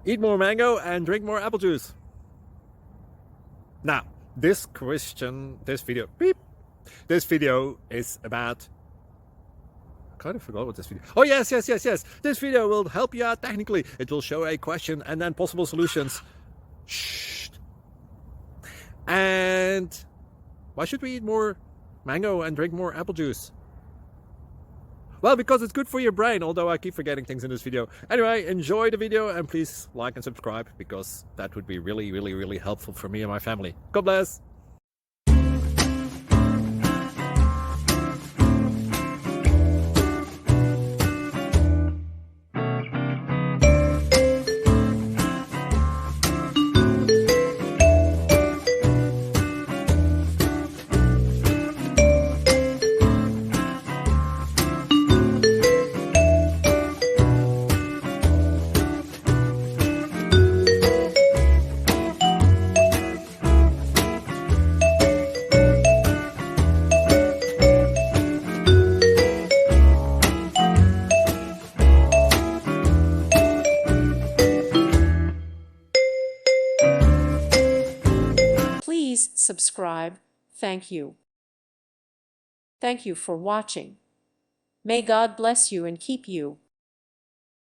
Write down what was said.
Eat more mango and drink more apple juice. Now, this video is about... I kind of forgot what this video... Oh, yes. This video will help you out technically. It will show a question and then possible solutions. Shh. And why should we eat more mango and drink more apple juice? Well, because it's good for your brain, although I keep forgetting things in this video. Anyway, enjoy the video and please like and subscribe, because that would be really helpful for me and my family. God bless! Please subscribe. Thank you. Thank you for watching. May God bless you and keep you.